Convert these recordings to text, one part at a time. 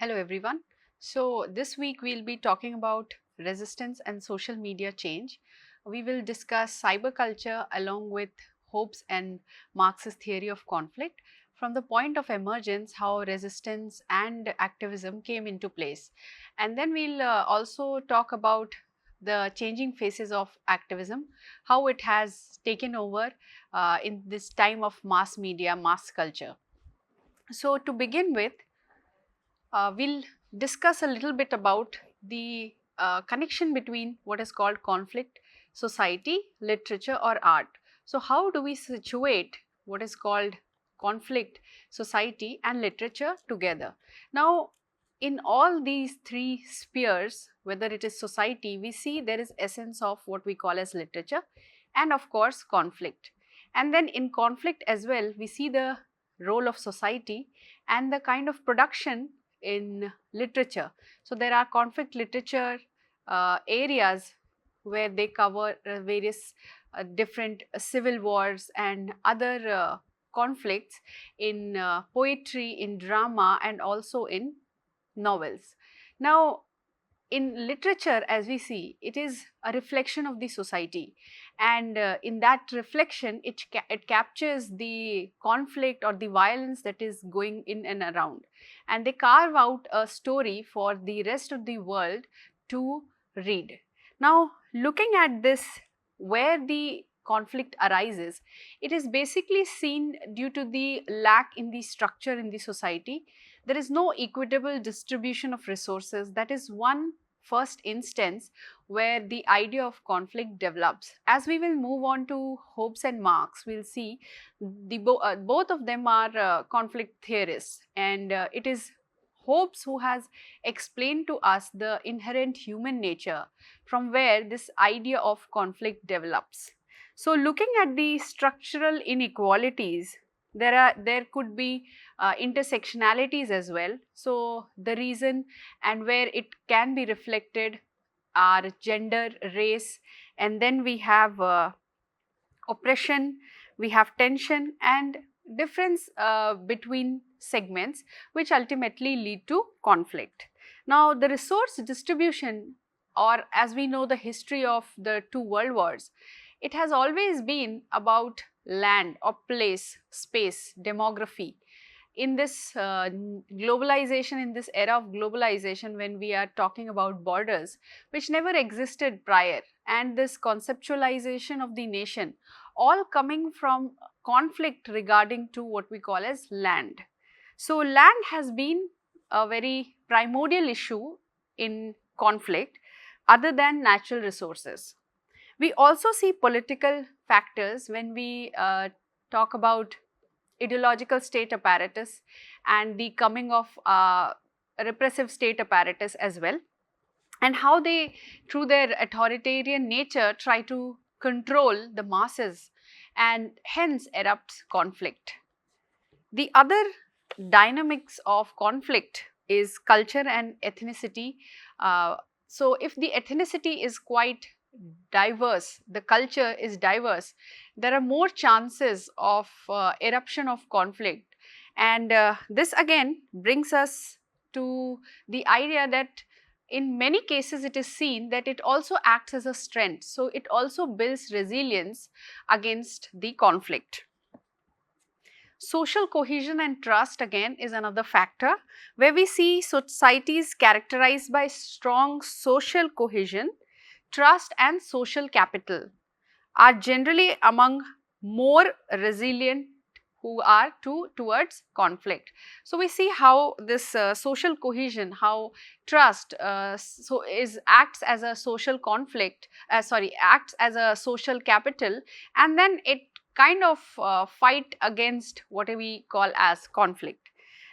Hello everyone. So this week we'll be talking about resistance and social media change. We will discuss cyberculture along with Hobbes and Marxist theory of conflict from the point of emergence, how resistance and activism came into place. And then we'll also talk about the changing phases of activism, how it has taken over in this time of mass media, mass culture. So to begin with, we'll discuss a little bit about the connection between what is called conflict, society, literature or art. So how do we situate what is called conflict, society and literature together? Now, in all these three spheres, whether it is society, we see there is essence of what we call as literature and of course conflict. And then in conflict as well, we see the role of society and the kind of production in literature. So there are conflict literature areas where they cover various different civil wars and other conflicts in poetry, in drama and also in novels. Now, in literature, as we see, it is a reflection of the society, and in that reflection it captures the conflict or the violence that is going in and around, and they carve out a story for the rest of the world to read. Now, looking at this, where the conflict arises, it is basically seen due to the lack in the structure in the society. There is no equitable distribution of resources. That is one first instance where the idea of conflict develops. As we will move on to Hobbes and Marx, we will see both of them are conflict theorists, and it is Hobbes who has explained to us the inherent human nature from where this idea of conflict develops. So, looking at the structural inequalities, there could be intersectionalities as well. So, the reason and where it can be reflected are gender, race, and then we have oppression, we have tension and difference between segments, which ultimately lead to conflict. Now, the resource distribution, or as we know the history of the two world wars, it has always been about land or place, space, demography. In this globalization, in this era of globalization, when we are talking about borders which never existed prior, and this conceptualization of the nation, all coming from conflict regarding to what we call as land. So, land has been a very primordial issue in conflict other than natural resources. We also see political factors when we talk about ideological state apparatus and the coming of repressive state apparatus as well, and how they, through their authoritarian nature, try to control the masses and hence erupts conflict. The other dynamics of conflict is culture and ethnicity. So, if the ethnicity is quite diverse, the culture is diverse, there are more chances of eruption of conflict, and this again brings us to the idea that in many cases it is seen that it also acts as a strength. So, it also builds resilience against the conflict. Social cohesion and trust again is another factor where we see societies characterized by strong social cohesion, trust and social capital are generally among more resilient who are towards conflict. So, we see how this social cohesion, how trust acts as a social conflict, acts as a social capital, and then it kind of fight against what we call as conflict.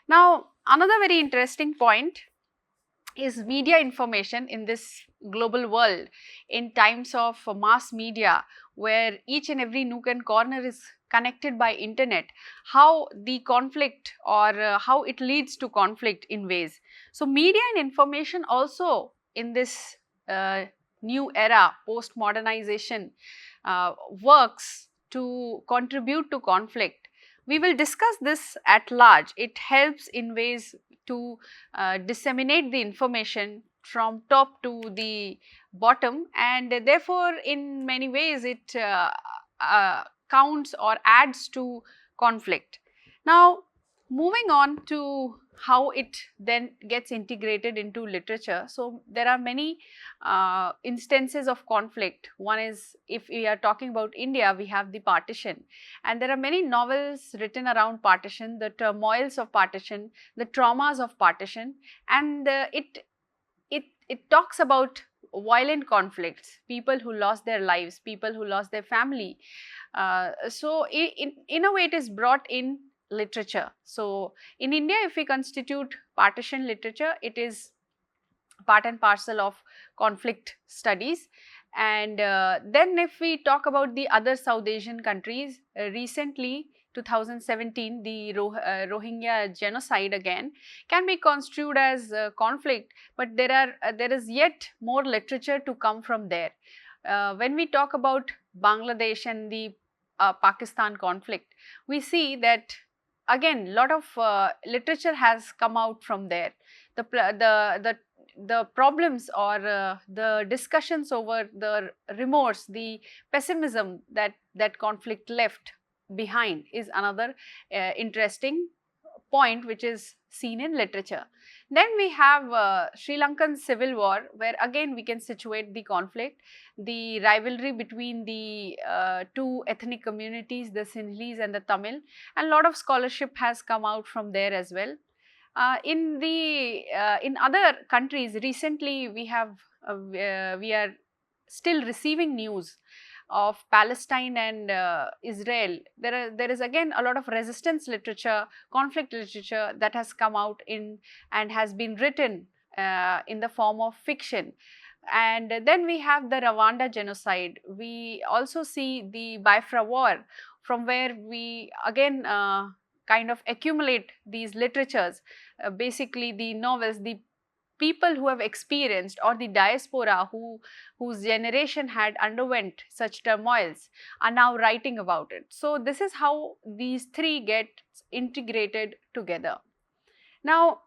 Now, another very interesting point is media information in this global world, in times of mass media where each and every nook and corner is connected by internet, how the conflict or how it leads to conflict in ways. So, media and information also in this new era, post modernization, works to contribute to conflict. We will discuss this at large. It helps in ways to disseminate the information from top to the bottom, and therefore in many ways it counts or adds to conflict. Now, moving on to how it then gets integrated into literature. So, there are many instances of conflict. One is, if we are talking about India, we have the partition, and there are many novels written around partition, the turmoils of partition, the traumas of partition, and it talks about violent conflicts, people who lost their lives, people who lost their family. So, in a way it is brought in literature. So, in India, if we constitute partition literature, it is part and parcel of conflict studies. And then if we talk about the other South Asian countries, recently 2017, the Rohingya genocide again can be construed as conflict, but there is yet more literature to come from there. When we talk about Bangladesh and the Pakistan conflict, we see that again lot of literature has come out from there. The problems or the discussions over the remorse, the pessimism that conflict left behind is another interesting point which is seen in literature. Then we have Sri Lankan civil war, where again we can situate the conflict, the rivalry between the two ethnic communities, the Sinhalese and the Tamil, and a lot of scholarship has come out from there as well. In other countries, recently we are still receiving news of Palestine and Israel. There is again a lot of resistance literature, conflict literature that has come out in and has been written in the form of fiction. And then we have the Rwanda genocide. We also see the Biafra war, from where we again kind of accumulate these literatures, basically the novels, the people who have experienced, or the diaspora whose generation had underwent such turmoils are now writing about it. So, this is how these three get integrated together. Now,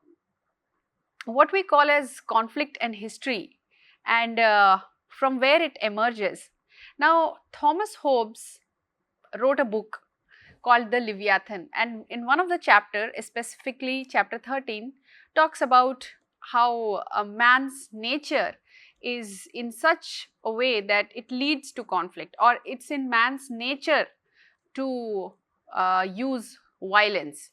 what we call as conflict and history, and from where it emerges. Now, Thomas Hobbes wrote a book called The Leviathan, and in one of the chapters, specifically chapter 13, talks about how a man's nature is in such a way that it leads to conflict, or it's in man's nature to use violence.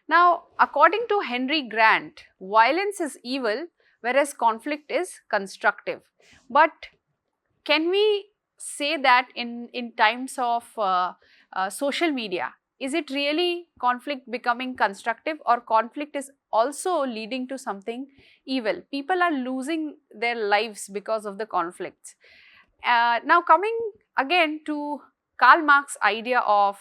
Now, according to Henry Grant, violence is evil, whereas conflict is constructive. But can we say that in times of social media, is it really conflict becoming constructive, or conflict is also leading to something evil? People are losing their lives because of the conflicts. Now, coming again to Karl Marx's idea of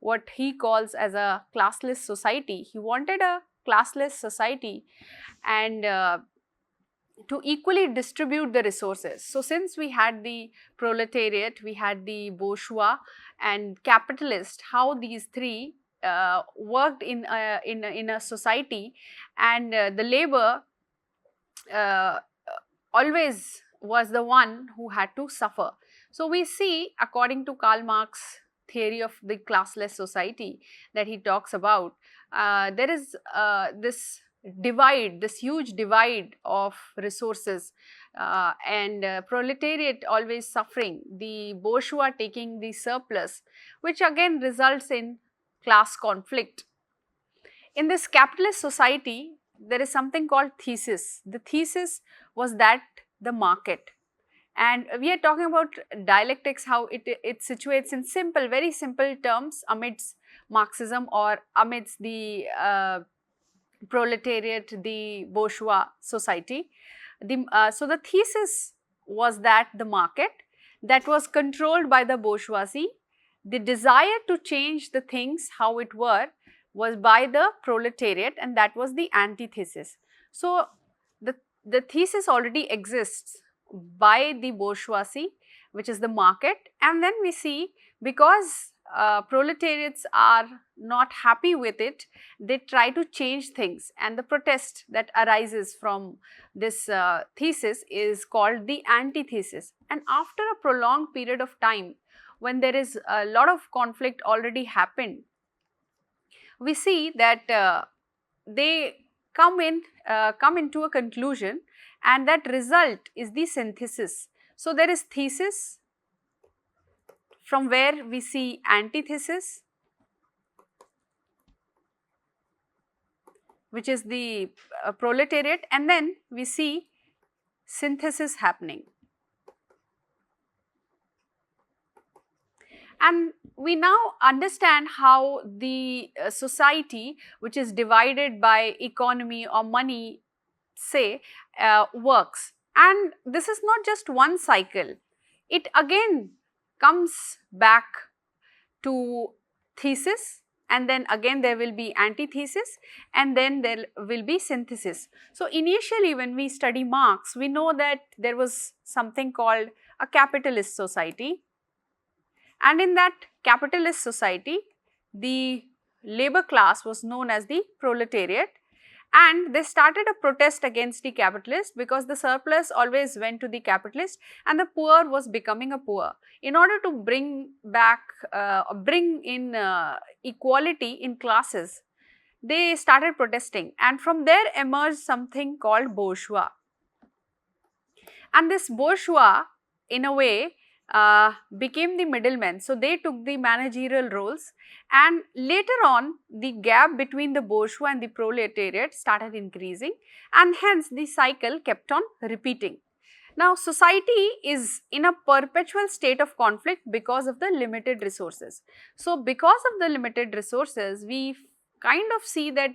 what he calls as a classless society. He wanted a classless society and to equally distribute the resources. So, since we had the proletariat, we had the bourgeois and capitalist, how these three worked in a society, and the labor always was the one who had to suffer. So, we see, according to Karl Marx theory of the classless society that he talks about, there is this divide, this huge divide of resources, and proletariat always suffering, the bourgeois taking the surplus, which again results in class conflict. In this capitalist society, there is something called thesis. The thesis was that the market, and we are talking about dialectics, how it situates in simple, very simple terms amidst Marxism or amidst the proletariat, the bourgeois society. So, the thesis was that the market that was controlled by the bourgeoisie, the desire to change the things how it were was by the proletariat, and that was the antithesis. So, the thesis already exists by the bourgeoisie, which is the market, and then we see, because proletariats are not happy with it, they try to change things, and the protest that arises from this thesis is called the antithesis. And after a prolonged period of time, when there is a lot of conflict already happened, we see that they come into a conclusion, and that result is the synthesis. So there is thesis, from where we see antithesis, which is the proletariat, and then we see synthesis happening. And we now understand how the society, which is divided by economy or money, say, works. And this is not just one cycle, it again comes back to thesis, and then again there will be antithesis, and then there will be synthesis. So initially when we study Marx, we know that there was something called a capitalist society, and in that capitalist society the labor class was known as the proletariat, and they started a protest against the capitalist because the surplus always went to the capitalist and the poor was becoming a poor. In order to bring in equality in classes, they started protesting, and from there emerged something called bourgeois. And this bourgeois, in a way, became the middlemen. So they took the managerial roles, and later on the gap between the bourgeois and the proletariat started increasing, and hence the cycle kept on repeating. Now society is in a perpetual state of conflict because of the limited resources. So because of the limited resources, we kind of see that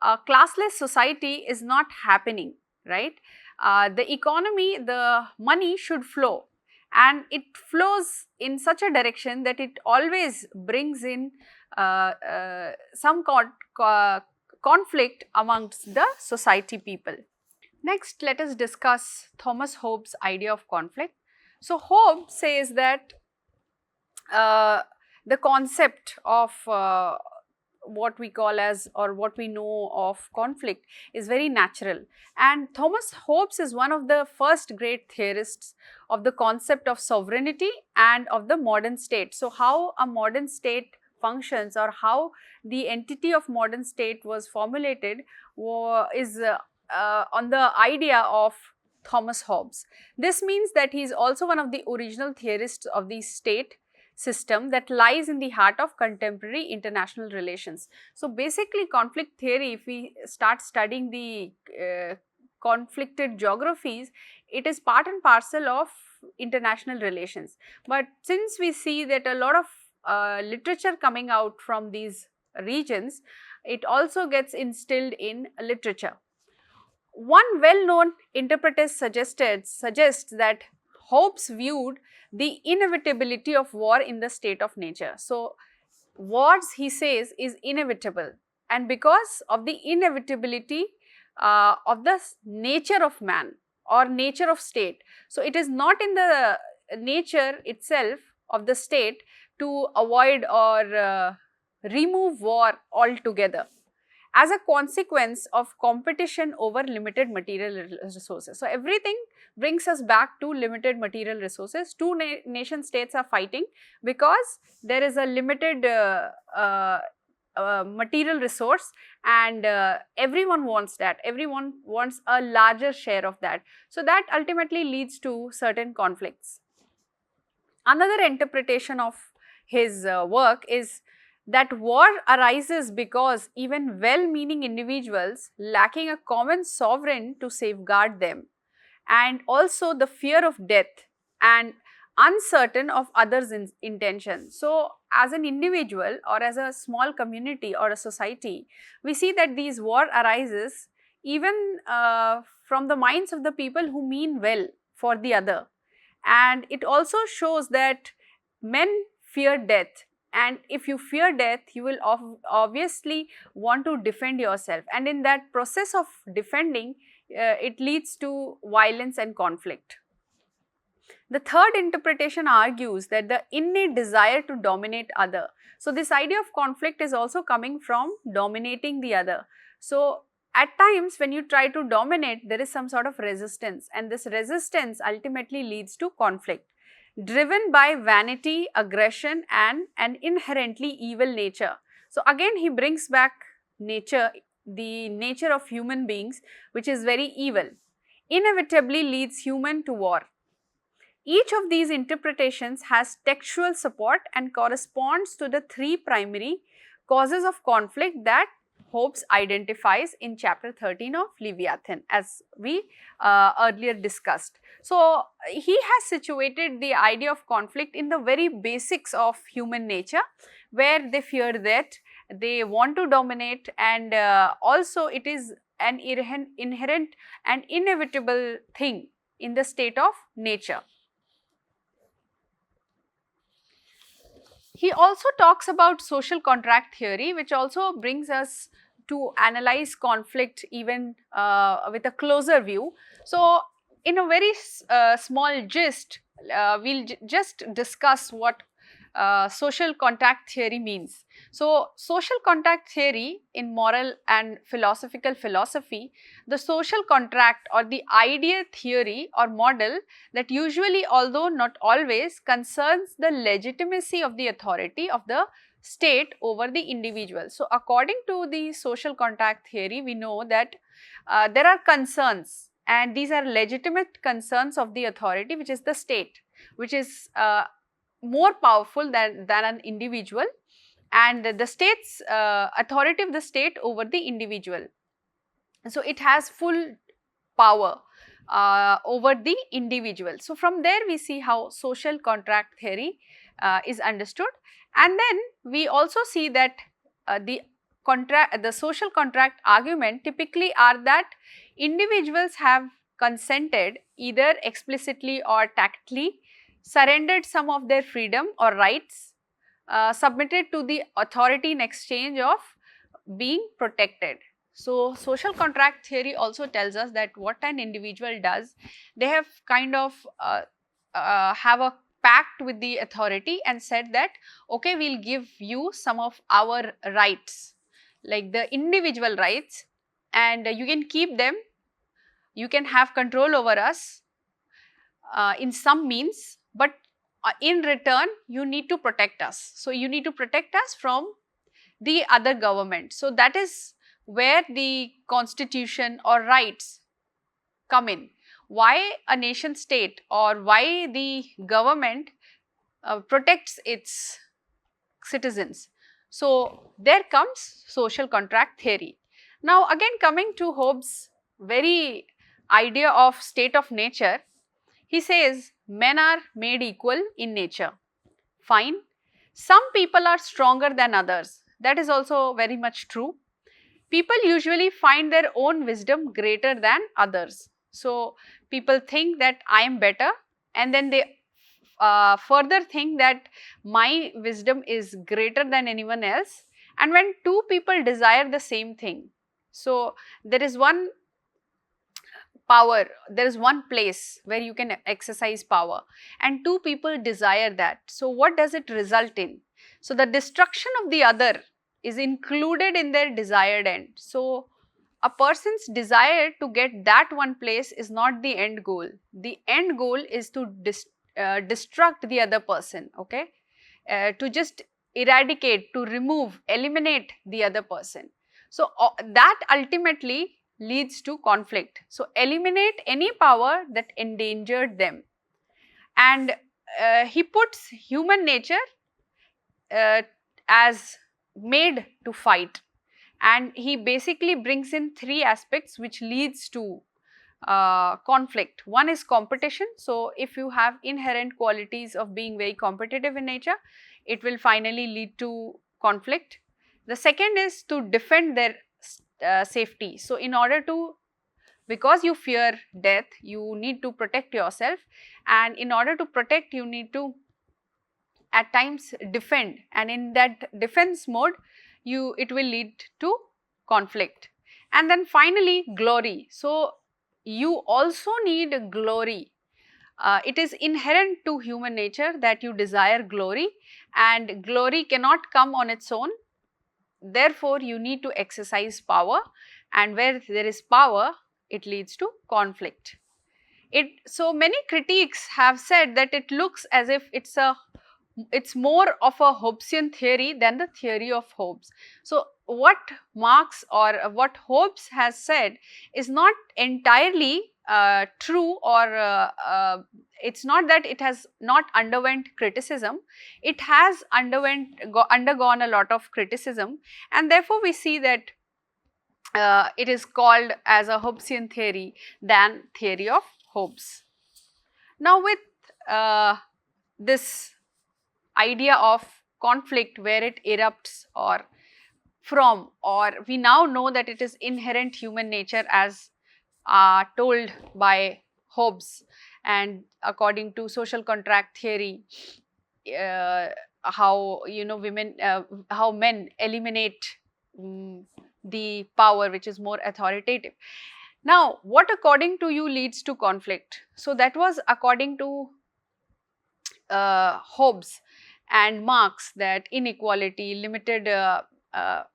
a classless society is not happening, right? The economy, the money should flow, and it flows in such a direction that it always brings in some conflict amongst the society people. Next, let us discuss Thomas Hobbes' idea of conflict. So Hobbes says that the concept of what we call as, or what we know of conflict, is very natural, and Thomas Hobbes is one of the first great theorists of the concept of sovereignty and of the modern state. So how a modern state functions, or how the entity of modern state was formulated, is on the idea of Thomas Hobbes. This means that he is also one of the original theorists of the state system that lies in the heart of contemporary international relations. So basically conflict theory, if we start studying the conflicted geographies, it is part and parcel of international relations. But since we see that a lot of literature coming out from these regions, it also gets instilled in literature. One well-known interpreter suggests that Hobbes viewed the inevitability of war in the state of nature. So wars, he says, is inevitable, and because of the inevitability of the nature of man or nature of state, so it is not in the nature itself of the state to avoid or remove war altogether, as a consequence of competition over limited material resources. So everything brings us back to limited material resources. Two nation states are fighting because there is a limited material resource, and everyone wants that, everyone wants a larger share of that. So that ultimately leads to certain conflicts. Another interpretation of his work is that war arises because even well-meaning individuals lacking a common sovereign to safeguard them, and also the fear of death and uncertain of others' intentions. So as an individual or as a small community or a society, we see that these war arises even from the minds of the people who mean well for the other, and it also shows that men fear death. And if you fear death, you will obviously want to defend yourself, and in that process of defending, it leads to violence and conflict. The third interpretation argues that the innate desire to dominate other So this idea of conflict is also coming from dominating the other. So at times when you try to dominate, there is some sort of resistance, and this resistance ultimately leads to conflict, driven by vanity, aggression and an inherently evil nature. So again he brings back nature, the nature of human beings, which is very evil, inevitably leads human to war. Each of these interpretations has textual support and corresponds to the three primary causes of conflict that Hobbes identifies in chapter 13 of Leviathan, as we earlier discussed. So he has situated the idea of conflict in the very basics of human nature, where they fear that, they want to dominate, and also it is an inherent and inevitable thing in the state of nature. He also talks about social contract theory, which also brings us to analyze conflict even with a closer view. So in a very small gist, we'll just discuss what social contract theory means. So social contract theory in moral and philosophical philosophy, the social contract or the idea theory or model that usually, although not always, concerns the legitimacy of the authority of the state over the individual. So according to the social contract theory, we know that there are concerns, and these are legitimate concerns of the authority, which is the state, which is more powerful than an individual, and the state's authority of the state over the individual. So it has full power over the individual. So from there we see how social contract theory is understood, and then we also see that the social contract argument typically are that individuals have consented, either explicitly or tacitly, surrendered some of their freedom or rights, submitted to the authority in exchange of being protected. So social contract theory also tells us that what an individual does, they have kind of have a pact with the authority and said that, okay, we'll give you some of our rights, like the individual rights, and you can keep them, you can have control over us in some means, but in return you need to protect us. So you need to protect us from the other government. So that is where the constitution or rights come in. Why a nation state or why the government protects its citizens. So there comes social contract theory. Now again, coming to Hobbes' very idea of state of nature, he says men are made equal in nature. Fine. Some people are stronger than others. That is also very much true. People usually find their own wisdom greater than others. So people think that I am better, and then they further think that my wisdom is greater than anyone else. And when two people desire the same thing, so there is one power, there is one place where you can exercise power, and two people desire that. So what does it result in? So the destruction of the other is included in their desired end. So a person's desire to get that one place is not the end goal. The end goal is to destruct the other person, okay, to just eradicate, to remove, eliminate the other person. So that ultimately leads to conflict. So eliminate any power that endangered them. And he puts human nature as made to fight, and he basically brings in three aspects which leads to conflict. One is competition. So if you have inherent qualities of being very competitive in nature, it will finally lead to conflict. The second is to defend their safety. So in order to, because you fear death, you need to protect yourself, and in order to protect you need to at times defend, and in that defense mode it will lead to conflict. And then finally glory. So you also need glory It is inherent to human nature that you desire glory, and glory cannot come on its own. Therefore, you need to exercise power, and where there is power, it leads to conflict. So many critics have said that it looks as if it's more of a Hobbesian theory than the theory of Hobbes. So what Marx or what Hobbes has said is not entirely true, or it's not that it has not underwent criticism. It has undergone a lot of criticism, and therefore we see that it is called as a Hobbesian theory than theory of Hobbes. Now with this idea of conflict, where it erupts or we now know that it is inherent human nature as told by Hobbes, and according to social contract theory, how how men eliminate the power which is more authoritative. Now what according to you leads to conflict? So that was according to Hobbes and Marx, that inequality, limited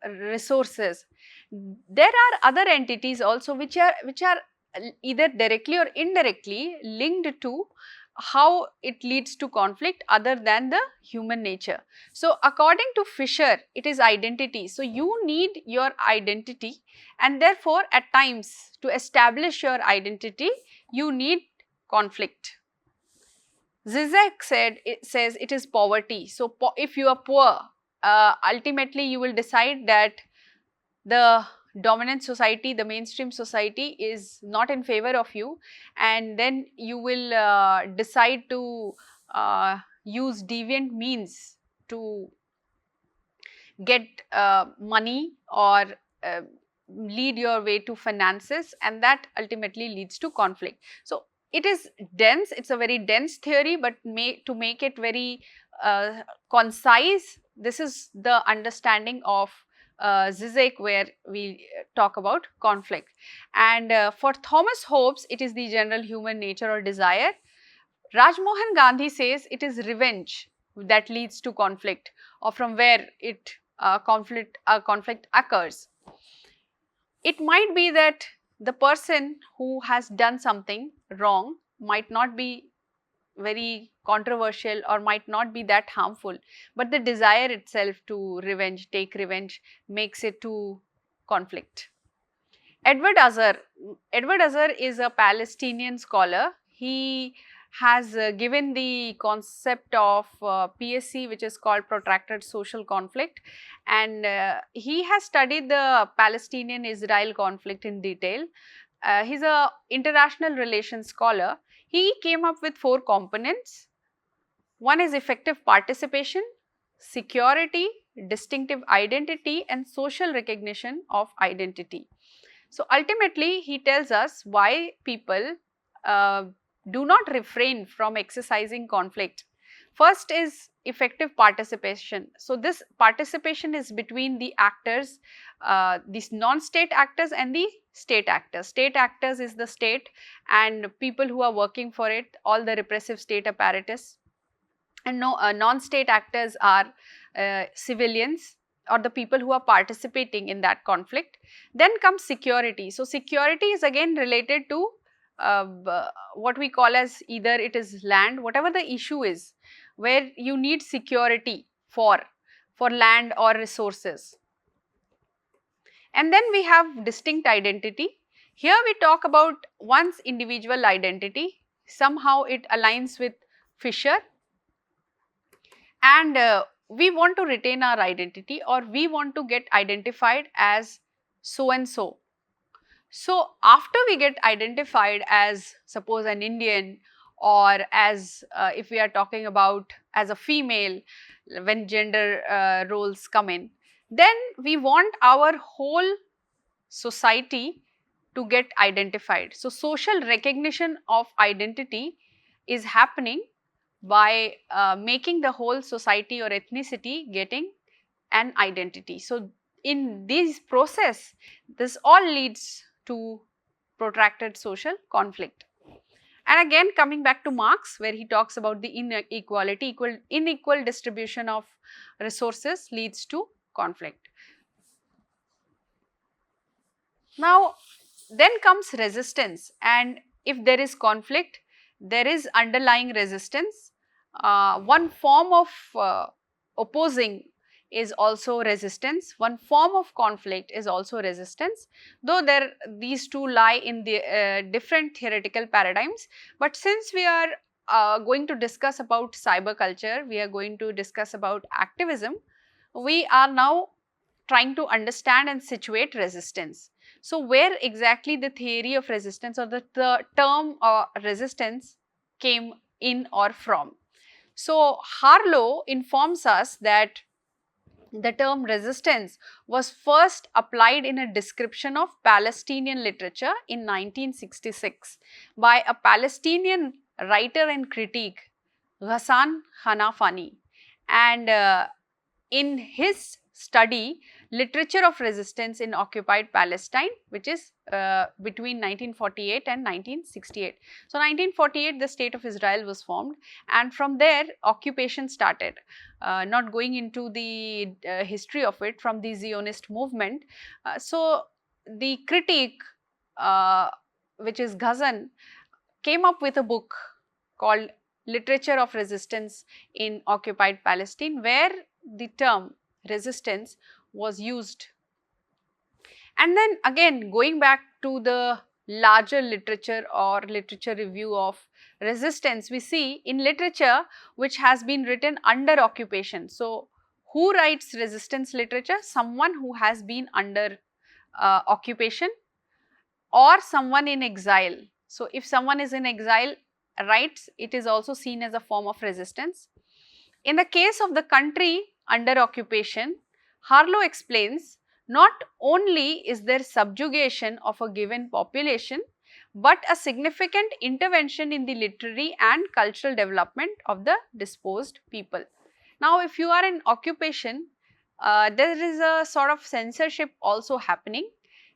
resources. There are other entities also which are either directly or indirectly linked to how it leads to conflict other than the human nature. So according to Fisher, it is identity. So you need your identity, and therefore at times to establish your identity you need conflict. Zizek says it is poverty. So if you are poor, ultimately you will decide that the dominant society, the mainstream society is not in favor of you, and then you will decide to use deviant means to get money or lead your way to finances, and that ultimately leads to conflict. So it is dense, it's a very dense theory, but to make it very concise, this is the understanding of Zizek, where we talk about conflict. And for Thomas Hobbes, it is the general human nature or desire. Rajmohan Gandhi says it is revenge that leads to conflict, or from where it conflict occurs. It might be that the person who has done something wrong might not be very controversial or might not be that harmful, but the desire itself to take revenge makes it to conflict. Edward Azar is a Palestinian scholar. He has given the concept of PSC, which is called protracted social conflict, and he has studied the Palestinian-Israel conflict in detail. He's a international relations scholar. He came up with 4 components. One is effective participation, security, distinctive identity, and social recognition of identity. So ultimately, he tells us why people do not refrain from exercising conflict. First is effective participation. So this participation is between the actors, these non-state actors and the state actors. State actors is the state and people who are working for it, all the repressive state apparatus. And non-state actors are civilians or the people who are participating in that conflict. Then comes security. So security is again related to what we call as either it is land, whatever the issue is, where you need security for land or resources. And then we have distinct identity. Here we talk about one's individual identity. Somehow it aligns with Fisher, and we want to retain our identity, or we want to get identified as so and so. So after we get identified as, suppose, an Indian, or as if we are talking about as a female, when gender roles come in, then we want our whole society to get identified. So social recognition of identity is happening by making the whole society or ethnicity getting an identity. So in this process, this all leads to protracted social conflict. And again, coming back to Marx, where he talks about the inequality, unequal distribution of resources leads to conflict. Now, then comes resistance, and if there is conflict, there is underlying resistance. One form of opposing is also resistance. One form of conflict is also resistance, though these two lie in the different theoretical paradigms. But since we are going to discuss about cyber culture, we are going to discuss about activism, we are now trying to understand and situate resistance. So, where exactly the theory of resistance or the term resistance came in or from. So, Harlow informs us that the term resistance was first applied in a description of Palestinian literature in 1966 by a Palestinian writer and critic, Ghassan Hanafani, and in his study Literature of Resistance in Occupied Palestine, which is between 1948 and 1968. So, 1948 the state of Israel was formed, and from there occupation started. Not going into the history of it, from the Zionist movement. So, the critique, which is Ghassan, came up with a book called Literature of Resistance in Occupied Palestine, where the term resistance was used. And then again, going back to the larger literature or literature review of resistance, we see in literature which has been written under occupation. So, who writes resistance literature? Someone who has been under occupation or someone in exile. So, if someone is in exile writes, it is also seen as a form of resistance. In the case of the country under occupation, Harlow explains, not only is there subjugation of a given population, but a significant intervention in the literary and cultural development of the dispossessed people. Now, if you are in occupation, there is a sort of censorship also happening,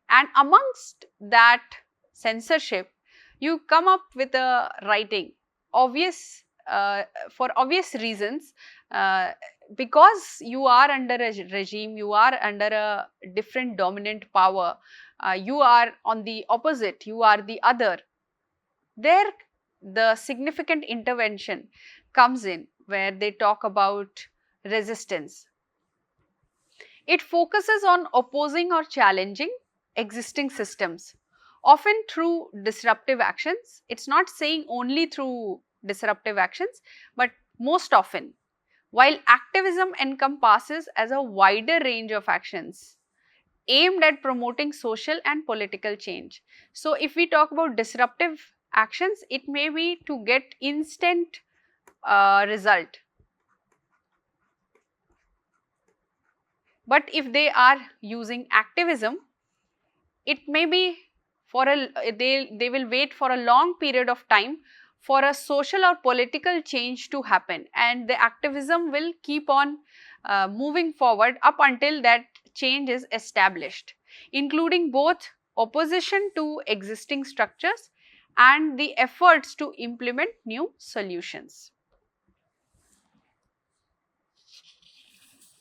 and amongst that censorship, you come up with a writing, for obvious reasons, because you are under a regime, you are under a different dominant power, you are on the opposite, you are the other. There the significant intervention comes in, where they talk about resistance. It focuses on opposing or challenging existing systems, often through disruptive actions. It is not saying only through disruptive actions, but most often. While activism encompasses as a wider range of actions aimed at promoting social and political change. So, if we talk about disruptive actions, it may be to get instant result. But if they are using activism, it may be for they will wait for a long period of time for a social or political change to happen, and the activism will keep on moving forward up until that change is established, including both opposition to existing structures and the efforts to implement new solutions.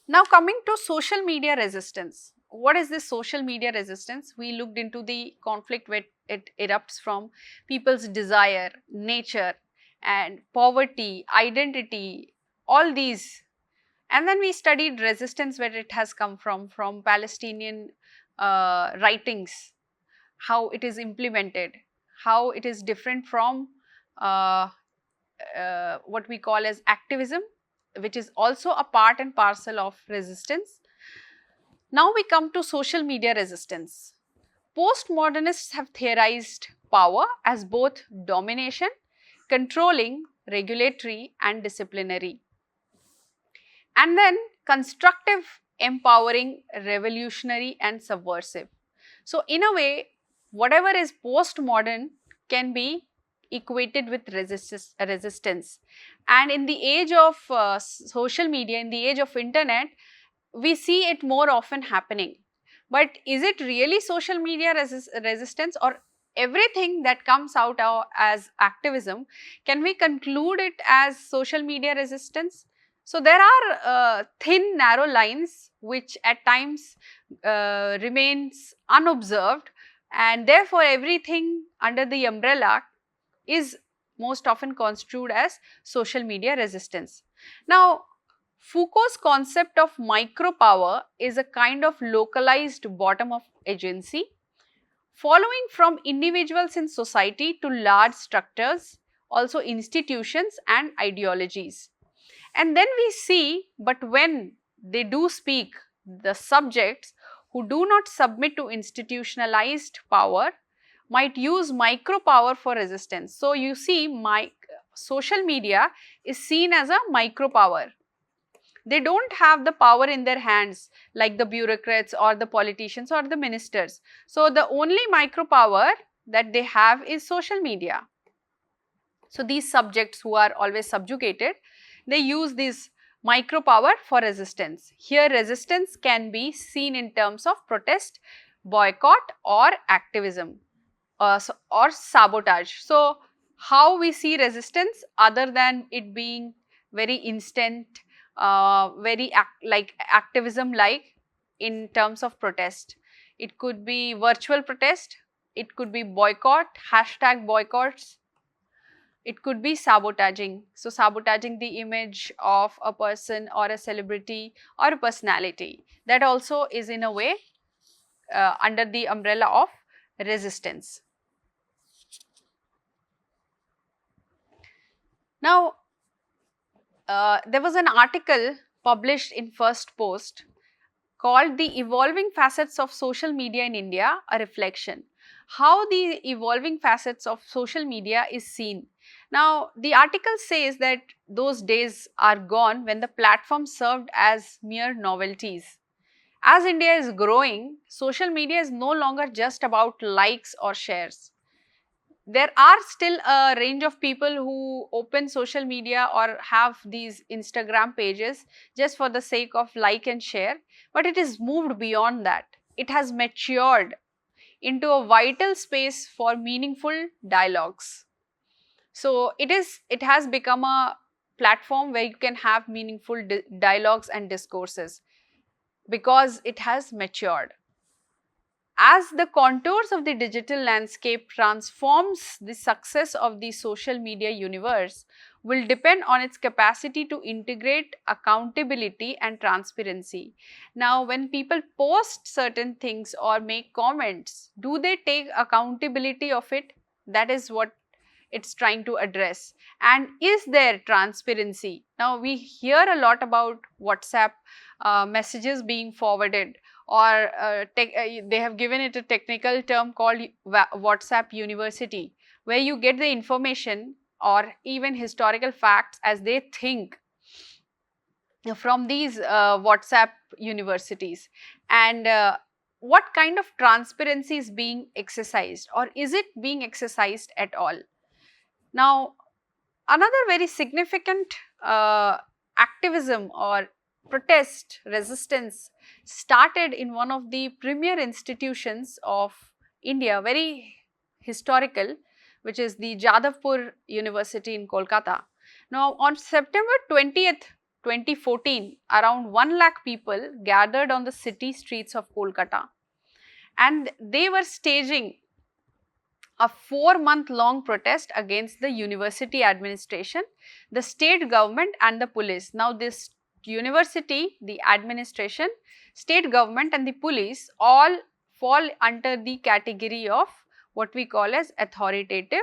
Now, coming to social media resistance. What is this social media resistance? We looked into the conflict where it erupts from people's desire, nature, and poverty, identity, all these. And then we studied resistance, where it has come from Palestinian writings, how it is implemented, how it is different from what we call as activism, which is also a part and parcel of resistance. Now we come to social media resistance. Postmodernists have theorized power as both domination, controlling, regulatory and disciplinary, and then constructive, empowering, revolutionary and subversive. So, in a way, whatever is postmodern can be equated with resistance. And in the age of social media, in the age of internet, we see it more often happening. But is it really social media resistance, or everything that comes out as activism, can we conclude it as social media resistance? So there are thin narrow lines which at times remains unobserved, and therefore everything under the umbrella is most often construed as social media resistance. Now, Foucault's concept of micropower is a kind of localized bottom of agency, following from individuals in society to large structures, also institutions and ideologies. And then we see, but when they do speak, the subjects who do not submit to institutionalized power might use micropower for resistance. So, you see, social media is seen as a micropower. They do not have the power in their hands like the bureaucrats or the politicians or the ministers. So, the only micropower that they have is social media. So, these subjects who are always subjugated, they use this micropower for resistance. Here resistance can be seen in terms of protest, boycott or activism or sabotage. So, how we see resistance other than it being very instant, very like activism like in terms of protest. It could be virtual protest, it could be boycott, hashtag boycotts, it could be sabotaging. So, sabotaging the image of a person or a celebrity or a personality, that also is in a way under the umbrella of resistance. Now, there was an article published in First Post called "The Evolving Facets of Social Media in India, a Reflection." How the evolving facets of social media is seen. Now, the article says that those days are gone when the platform served as mere novelties. As India is growing, social media is no longer just about likes or shares. There are still a range of people who open social media or have these Instagram pages just for the sake of like and share, but it is moved beyond that. It has matured into a vital space for meaningful dialogues. So, it has become a platform where you can have meaningful dialogues and discourses because it has matured. As the contours of the digital landscape transforms, the success of the social media universe will depend on its capacity to integrate accountability and transparency. Now, when people post certain things or make comments, do they take accountability of it? That is what it's trying to address. And is there transparency? Now, we hear a lot about WhatsApp messages being forwarded, or they have given it a technical term called WhatsApp University, where you get the information or even historical facts as they think from these WhatsApp universities. And what kind of transparency is being exercised, or is it being exercised at all? Now, another very significant activism or protest resistance started in one of the premier institutions of India, very historical, which is the Jadavpur University in Kolkata. Now, on September 20th, 2014, around 1 lakh people gathered on the city streets of Kolkata, and they were staging a 4-month-long protest against the university administration, the state government and the police. Now, this university, the administration, state government and the police all fall under the category of what we call as authoritative,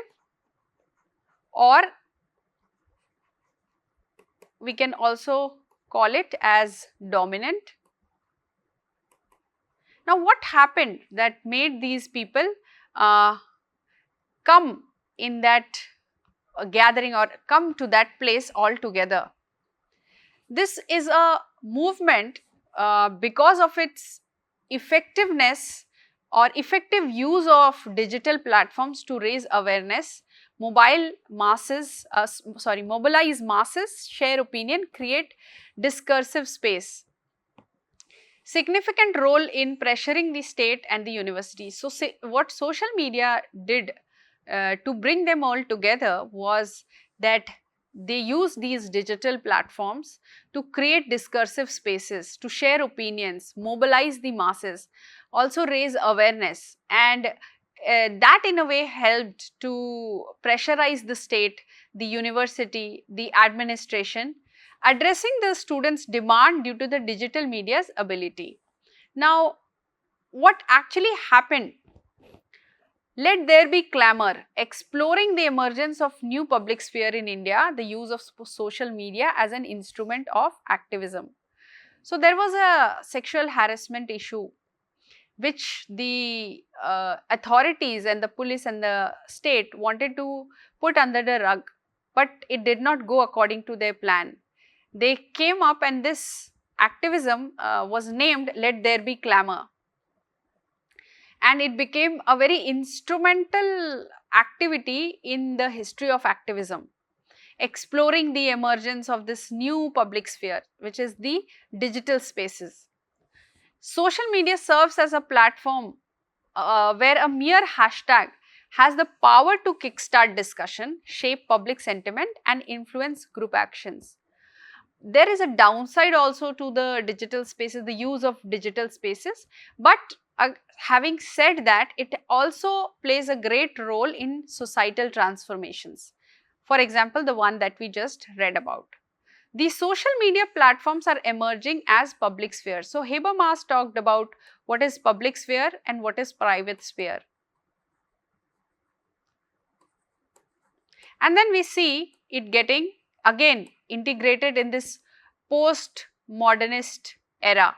or we can also call it as dominant. Now, what happened that made these people come in that gathering or come to that place altogether? This is a movement because of its effectiveness or effective use of digital platforms to raise awareness, mobilize masses, share opinion, create discursive space. significant role in pressuring the state and the universities. So, what social media did to bring them all together was that they use these digital platforms to create discursive spaces, to share opinions, mobilize the masses, also raise awareness, and that in a way helped to pressurize the state, the university, the administration, addressing the students' demand due to the digital media's ability. Now, what actually happened? Let there be clamor, exploring the emergence of new public sphere in India, the use of social media as an instrument of activism. So, there was a sexual harassment issue which the authorities and the police and the state wanted to put under the rug, but it did not go according to their plan. They came up and this activism was named Let There Be Clamor, and it became a very instrumental activity in the history of activism, exploring the emergence of this new public sphere, which is the digital spaces. Social media serves as a platform where a mere hashtag has the power to kickstart discussion, shape public sentiment, and influence group actions. There is a downside also to the digital spaces, the use of digital spaces, but having said that, it also plays a great role in societal transformations. For example, the one that we just read about. The social media platforms are emerging as public spheres. So, Habermas talked about what is public sphere and what is private sphere. And then we see it getting again integrated in this post-modernist era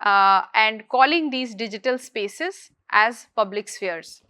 and calling these digital spaces as public spheres.